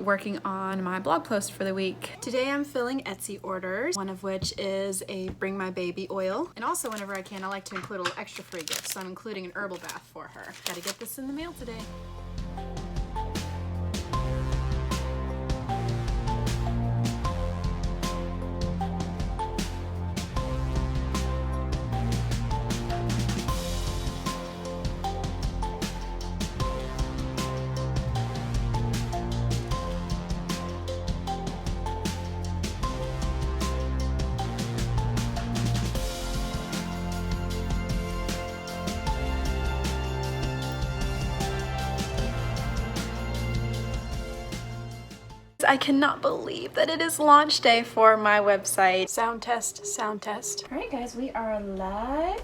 working on my blog post for the week. Today I'm filling Etsy orders, one of which is a Bring My Baby oil. And also whenever I can, I like to include a little extra free gift, so I'm including an herbal bath for her. Gotta get this in the mail today. I cannot believe that it is launch day for my website. Sound test, sound test. All right guys, we are live.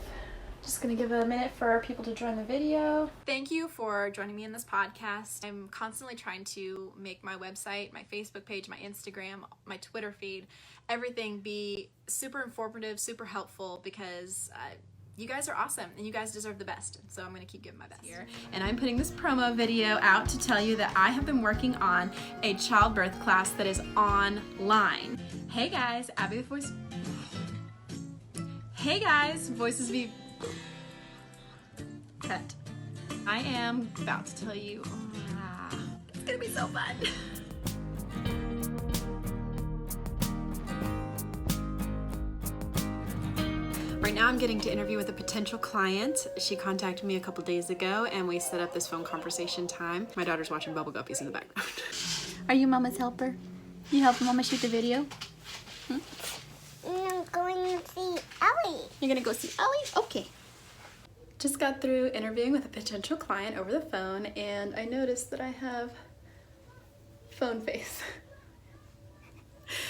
Just gonna give it a minute for people to join the video. Thank you for joining me in this podcast. I'm constantly trying to make my website, my Facebook page, my Instagram, my Twitter feed, everything be super informative, super helpful, because you guys are awesome and you guys deserve the best. So I'm gonna keep giving my best here. And I'm putting this promo video out to tell you that I have been working on a childbirth class that is online. Hey guys, Abby the Voice. Hey guys, Voices Be Cut. I am about to tell you, it's gonna be so fun. Right now I'm getting to interview with a potential client. She contacted me a couple days ago and we set up this phone conversation time. My daughter's watching Bubble Guppies in the background. Are you Mama's helper? You help Mama shoot the video? I'm going to see Ellie. You're gonna go see Ellie? Okay. Just got through interviewing with a potential client over the phone and I noticed that I have phone face.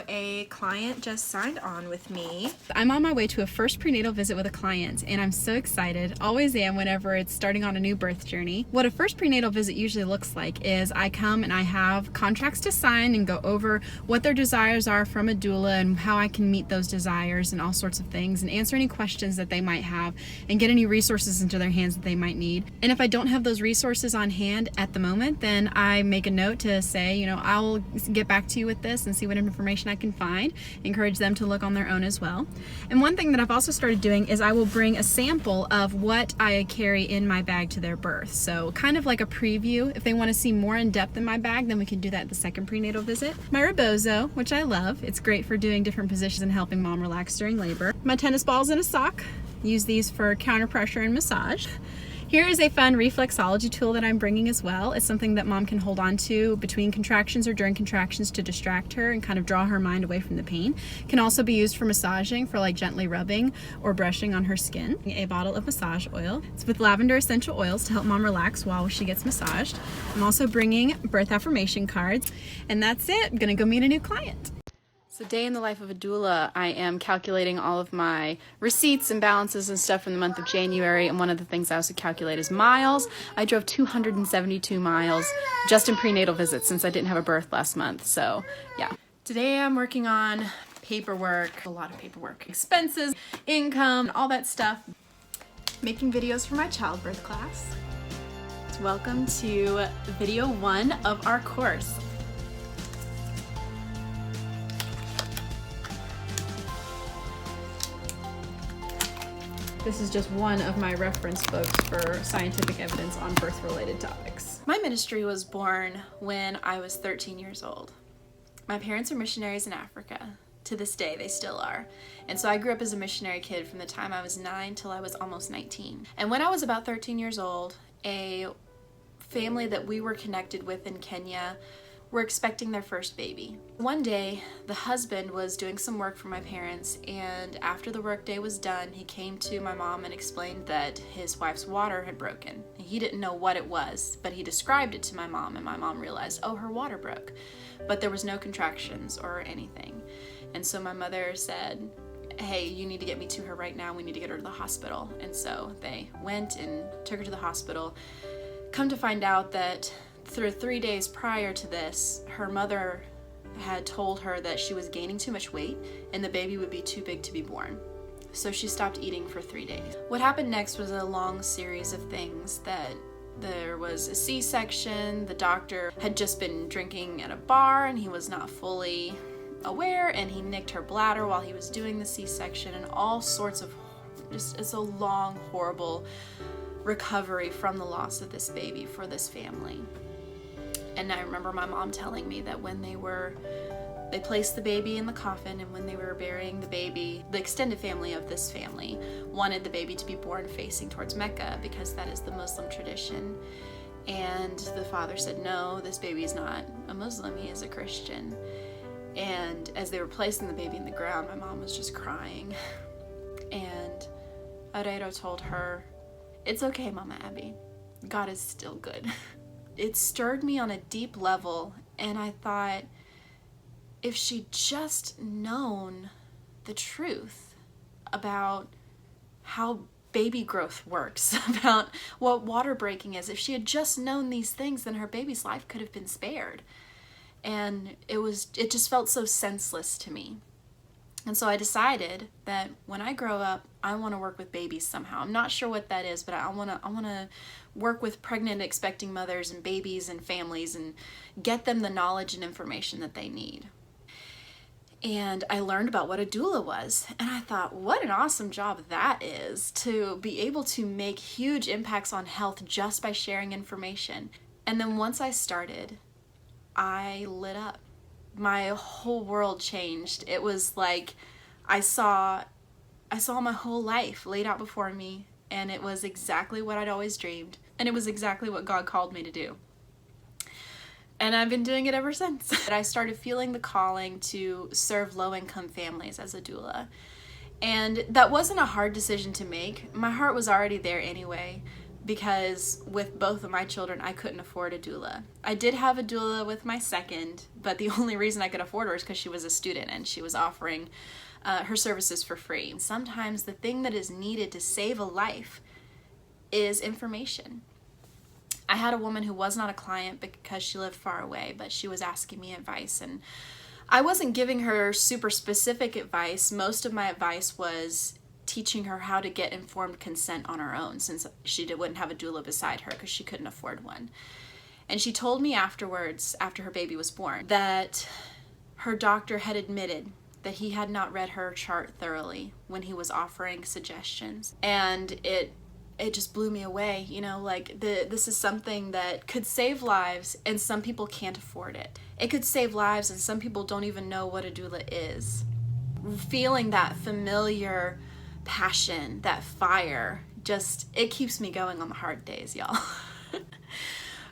A client just signed on with me. I'm on my way to a first prenatal visit with a client and I'm so excited. Always am whenever it's starting on a new birth journey. What a first prenatal visit usually looks like is I come and I have contracts to sign and go over what their desires are from a doula and how I can meet those desires and all sorts of things and answer any questions that they might have and get any resources into their hands that they might need. And if I don't have those resources on hand at the moment, then I make a note to say, you know, I'll get back to you with this and see what information I can find, encourage them to look on their own as well. And one thing that I've also started doing is I will bring a sample of what I carry in my bag to their birth. So kind of like a preview. If they want to see more in depth in my bag, then we can do that at the second prenatal visit. My rebozo, which I love. It's great for doing different positions and helping mom relax during labor. My tennis balls in a sock. Use these for counter pressure and massage. Here is a fun reflexology tool that I'm bringing as well. It's something that mom can hold on to between contractions or during contractions to distract her and kind of draw her mind away from the pain. Can also be used for massaging, for like gently rubbing or brushing on her skin. A bottle of massage oil. It's with lavender essential oils to help mom relax while she gets massaged. I'm also bringing birth affirmation cards. And that's it. I'm gonna go meet a new client. So day in the life of a doula, I am calculating all of my receipts and balances and stuff from the month of January, and one of the things I also calculate is miles. I drove 272 miles just in prenatal visits since I didn't have a birth last month, so yeah. Today I'm working on paperwork, a lot of paperwork, expenses, income, all that stuff. Making videos for my childbirth class. Welcome to video 1 of our course. This is just one of my reference books for scientific evidence on birth-related topics. My ministry was born when I was 13 years old. My parents are missionaries in Africa. To this day, they still are. And so I grew up as a missionary kid from the time I was 9 till I was almost 19. And when I was about 13 years old, a family that we were connected with in Kenya were expecting their first baby. One day, the husband was doing some work for my parents, and after the work day was done, he came to my mom and explained that his wife's water had broken. He didn't know what it was, but he described it to my mom, and my mom realized, oh, her water broke. But there was no contractions or anything. And so my mother said, hey, you need to get me to her right now. We need to get her to the hospital. And so they went and took her to the hospital. Come to find out that through 3 days prior to this, her mother had told her that she was gaining too much weight and the baby would be too big to be born. So she stopped eating for 3 days. What happened next was a long series of things that There was a C-section. The doctor had just been drinking at a bar and he was not fully aware, and he nicked her bladder while he was doing the C-section, and all sorts of it's a long, horrible recovery from the loss of this baby for this family. And I remember my mom telling me that when they placed the baby in the coffin, and when they were burying the baby, the extended family of this family wanted the baby to be born facing towards Mecca because that is the Muslim tradition. And the father said, no, this baby is not a Muslim, he is a Christian. And as they were placing the baby in the ground, my mom was just crying. And Arero told her, it's okay, Mama Abby, God is still good. It stirred me on a deep level, and I thought, if she'd just known the truth about how baby growth works, about what water breaking is, if she had just known these things, then her baby's life could have been spared. And it just felt so senseless to me. And so I decided that when I grow up, I want to work with babies somehow. I'm not sure what that is, but I want to work with pregnant, expecting mothers and babies and families and get them the knowledge and information that they need. And I learned about what a doula was, and I thought, what an awesome job that is, to be able to make huge impacts on health just by sharing information. And then once I started, I lit up. My whole world changed. It was like I saw my whole life laid out before me, and it was exactly what I'd always dreamed, and it was exactly what God called me to do. And I've been doing it ever since. I started feeling the calling to serve low-income families as a doula. And that wasn't a hard decision to make. My heart was already there anyway, because with both of my children, I couldn't afford a doula. I did have a doula with my second, but the only reason I could afford her is because she was a student and she was offering her services for free. And sometimes the thing that is needed to save a life is information. I had a woman who was not a client because she lived far away, but she was asking me advice, and I wasn't giving her super specific advice. Most of my advice was teaching her how to get informed consent on her own, since she wouldn't have a doula beside her because she couldn't afford one. And she told me afterwards, after her baby was born, that her doctor had admitted that he had not read her chart thoroughly when he was offering suggestions. And it just blew me away, this is something that could save lives, and some people can't afford it. It could save lives, and some people don't even know what a doula is. Feeling that familiar passion, that fire, it keeps me going on the hard days, y'all.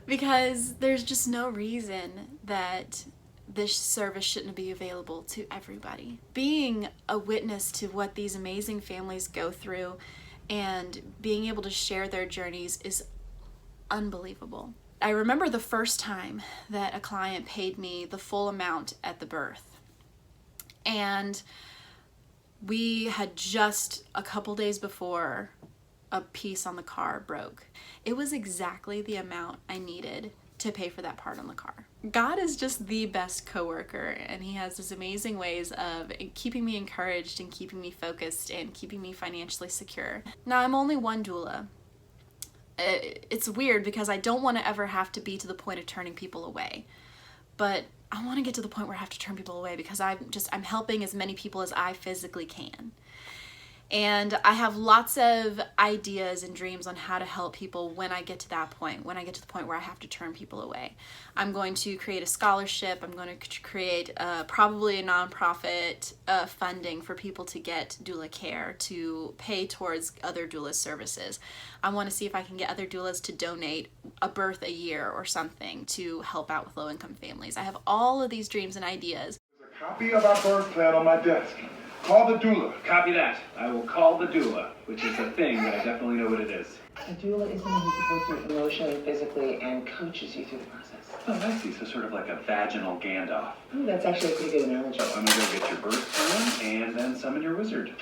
Because there's just no reason that this service shouldn't be available to everybody. Being a witness to what these amazing families go through and being able to share their journeys is unbelievable. I remember the first time that a client paid me the full amount at the birth. And we had just a couple days before a piece on the car broke. It was exactly the amount I needed to pay for that part on the car. God is just the best coworker, and he has these amazing ways of keeping me encouraged and keeping me focused and keeping me financially secure. Now, I'm only one doula. It's weird because I don't want to ever have to be to the point of turning people away, but I want to get to the point where I have to turn people away because I'm helping as many people as I physically can. And I have lots of ideas and dreams on how to help people when I get to that point, when I get to the point where I have to turn people away. I'm going to create a scholarship. I'm going to create probably a nonprofit funding for people to get doula care, to pay towards other doula services. I want to see if I can get other doulas to donate a birth a year or something to help out with low-income families. I have all of these dreams and ideas. There's a copy of our birth plan on my desk. Call the doula. Copy that. I will call the doula, which is a thing, but I definitely know what it is. A doula is someone who supports you emotionally, physically, and coaches you through the process. Oh, I see. So sort of like a vaginal Gandalf. Oh, that's actually a pretty good analogy. I'm gonna go get your birth plan and then summon your wizard.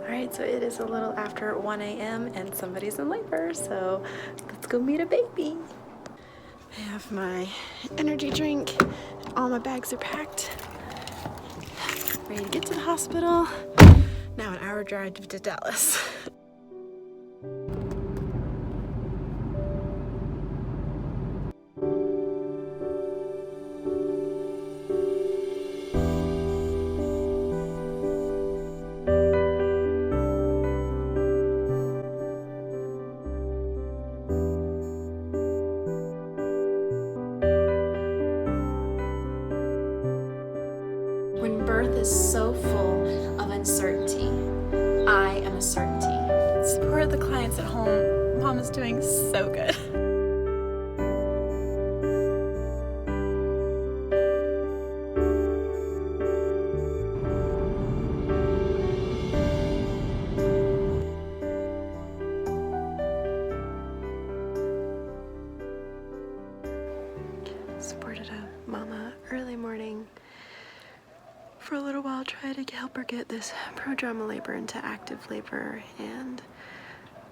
Alright, so it is a little after 1 a.m. and somebody's in labor, so let's go meet a baby. I have my energy drink. All my bags are packed. Ready to get to the hospital. Now an hour drive to Dallas. When birth is so full of uncertainty, I am a certainty. Support the clients at home. Mom is doing so good. Supported a mama early morning for a little while, try to help her get this prodromal labor into active labor, and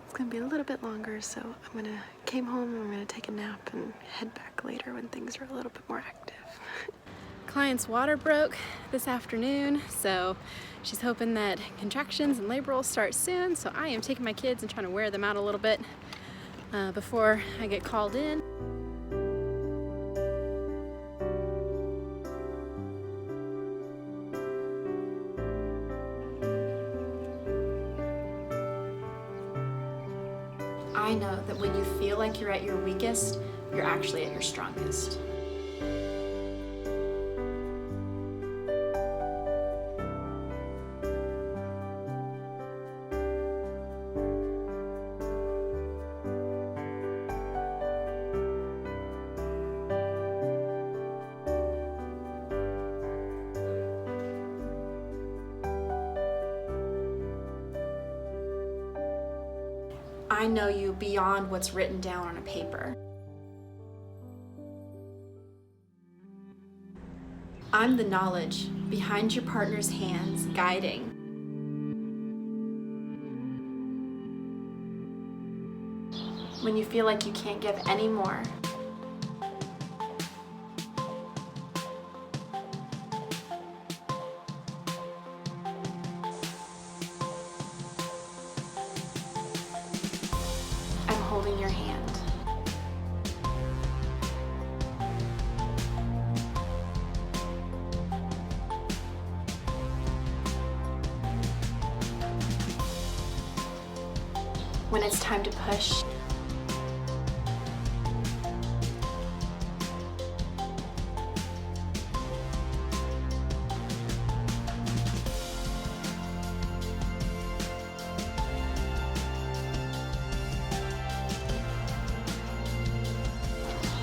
it's gonna be a little bit longer, so came home and I'm gonna take a nap and head back later when things are a little bit more active. Client's water broke this afternoon, so she's hoping that contractions and labor will start soon, so I am taking my kids and trying to wear them out a little bit before I get called in. I know that when you feel like you're at your weakest, you're actually at your strongest. I know you beyond what's written down on a paper. I'm the knowledge behind your partner's hands, guiding. When you feel like you can't give any more, I'm holding your hand. When it's time to push,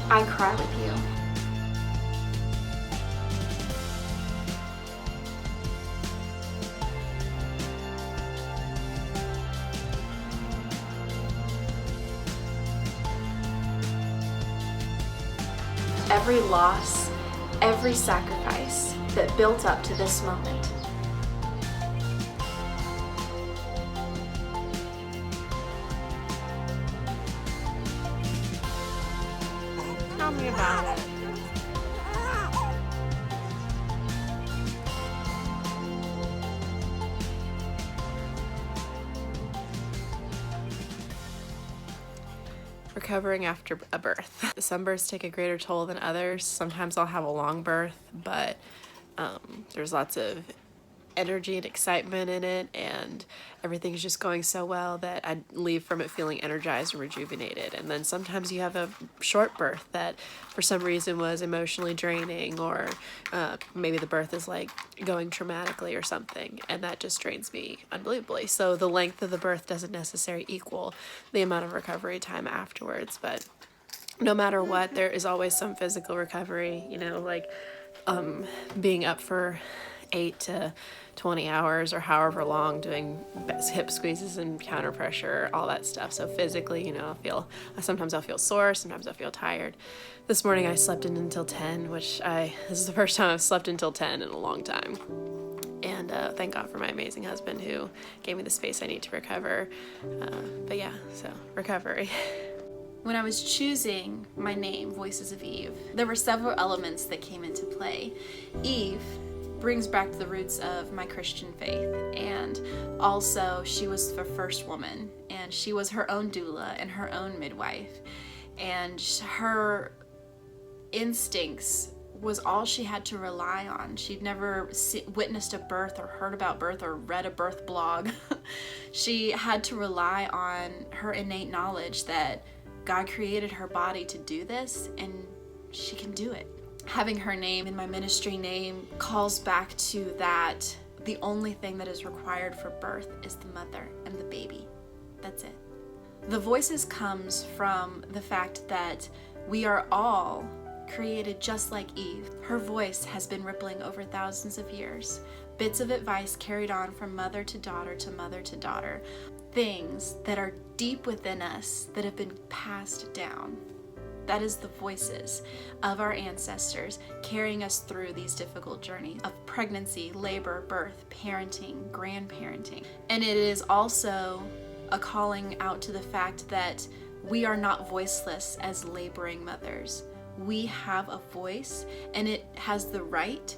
I cry with you. Every loss, every sacrifice that built up to this moment. Tell me about it. Recovering after a birth. Some births take a greater toll than others. Sometimes I'll have a long birth, but there's lots of energy and excitement in it, and everything's just going so well that I leave from it feeling energized and rejuvenated. And then sometimes you have a short birth that for some reason was emotionally draining, or maybe the birth is like going traumatically or something, and that just drains me unbelievably. So the length of the birth doesn't necessarily equal the amount of recovery time afterwards, but no matter what, there is always some physical recovery, you know, like being up for 8 to 20 hours or however long doing hip squeezes and counter pressure, all that stuff. So physically, you know, sometimes I'll feel sore, sometimes I'll feel tired. This morning I slept in until 10, this is the first time I've slept until 10 in a long time. And thank God for my amazing husband who gave me the space I need to recover. But yeah, so recovery. When I was choosing my name, Voices of Eve, there were several elements that came into play. Eve brings back to the roots of my Christian faith, and also she was the first woman, and she was her own doula and her own midwife, and her instincts was all she had to rely on. She'd never witnessed a birth or heard about birth or read a birth blog. She had to rely on her innate knowledge that God created her body to do this, and she can do it. Having her name in my ministry name calls back to that the only thing that is required for birth is the mother and the baby. That's it. The Voices comes from the fact that we are all created just like Eve. Her voice has been rippling over thousands of years. Bits of advice carried on from mother to daughter to mother to daughter. Things that are deep within us that have been passed down. That is the voices of our ancestors carrying us through these difficult journeys of pregnancy, labor, birth, parenting, grandparenting. And it is also a calling out to the fact that we are not voiceless as laboring mothers. We have a voice, and it has the right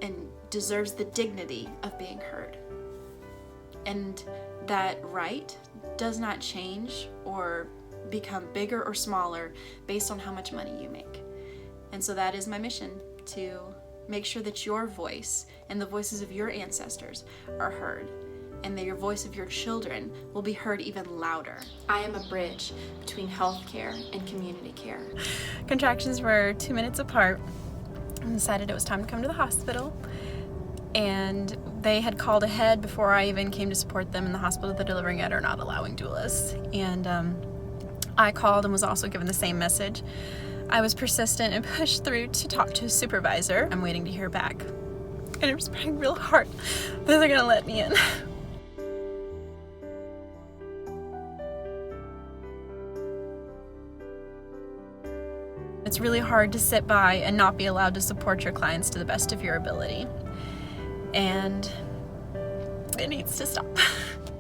and deserves the dignity of being heard. And that right does not change or become bigger or smaller based on how much money you make. And so that is my mission, to make sure that your voice and the voices of your ancestors are heard, and that your voice of your children will be heard even louder. I am a bridge between healthcare and community care. Contractions were 2 minutes apart. I decided it was time to come to the hospital, and they had called ahead before I even came to support them in the hospital they're delivering at are not allowing doulas. And I called and was also given the same message. I was persistent and pushed through to talk to a supervisor. I'm waiting to hear back. And I'm just praying real hard that they're gonna let me in. It's really hard to sit by and not be allowed to support your clients to the best of your ability. And it needs to stop.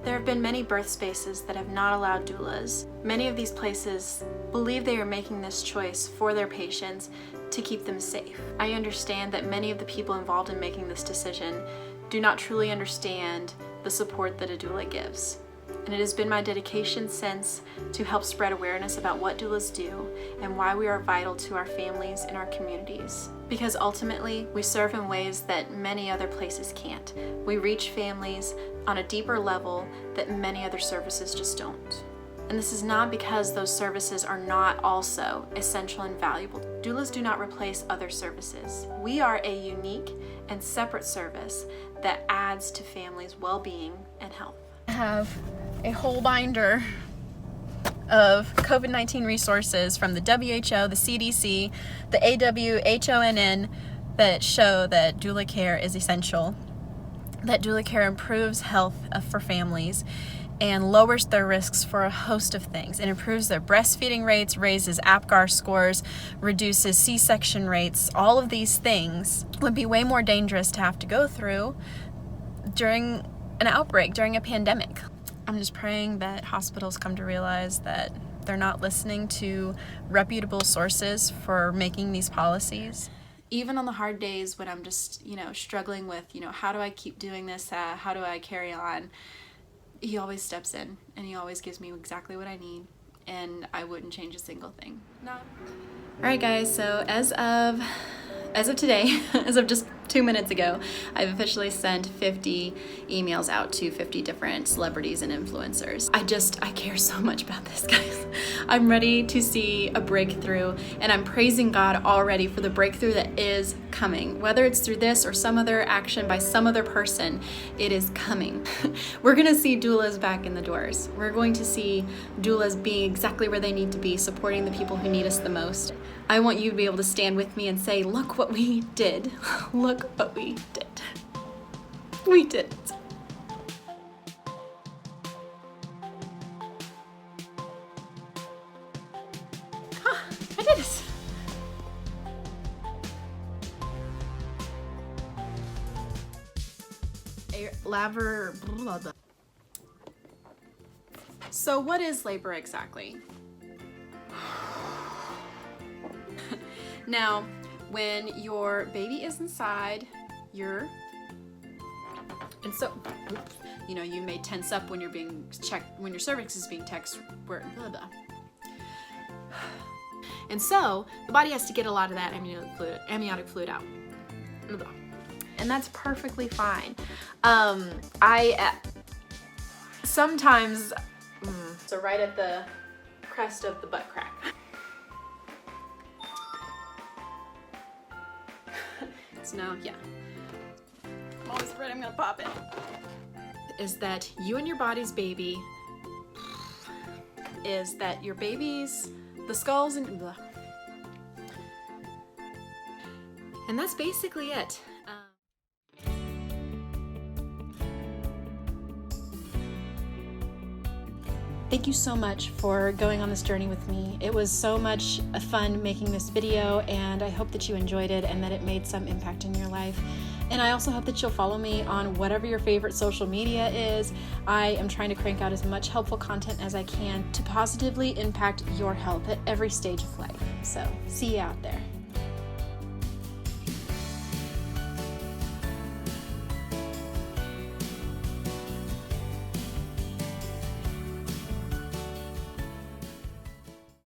There have been many birth spaces that have not allowed doulas. Many of these places believe they are making this choice for their patients to keep them safe. I understand that many of the people involved in making this decision do not truly understand the support that a doula gives. And it has been my dedication since to help spread awareness about what doulas do and why we are vital to our families and our communities. Because ultimately, we serve in ways that many other places can't. We reach families on a deeper level that many other services just don't. And this is not because those services are not also essential and valuable. Doulas do not replace other services. We are a unique and separate service that adds to families' well-being and health. I have a whole binder of COVID-19 resources from the WHO, the CDC, the AWHONN that show that doula care is essential, that doula care improves health for families and lowers their risks for a host of things. It improves their breastfeeding rates, raises APGAR scores, reduces C-section rates. All of these things would be way more dangerous to have to go through during an outbreak, during a pandemic. I'm just praying that hospitals come to realize that they're not listening to reputable sources for making these policies. Even on the hard days when I'm just, struggling with, how do I keep doing this? How do I carry on? He always steps in and he always gives me exactly what I need, and I wouldn't change a single thing. No. All right, guys, so as of today, as of just 2 minutes ago, I've officially sent 50 emails out to 50 different celebrities and influencers. I care so much about this, guys. I'm ready to see a breakthrough, and I'm praising God already for the breakthrough that is coming. Whether it's through this or some other action by some other person, it is coming. We're gonna see doulas back in the doors. We're going to see doulas being exactly where they need to be, supporting the people who need us the most. I want you to be able to stand with me and say, look what we did. Look what we did. We did it. I did it. So what is labor exactly? Now, when your baby is inside, and so, you know, you may tense up when you're being checked, when your cervix is being checked, blah, blah. And so the body has to get a lot of that amniotic fluid out. Blah. And that's perfectly fine. Sometimes, so right at the crest of the butt crack. So now, yeah. I'm always afraid I'm gonna pop it. Is that you and your body's baby, is that your baby's, the skulls and blah. And that's basically it. Thank you so much for going on this journey with me. It was so much fun making this video, and I hope that you enjoyed it and that it made some impact in your life. And I also hope that you'll follow me on whatever your favorite social media is. I am trying to crank out as much helpful content as I can to positively impact your health at every stage of life. So see you out there.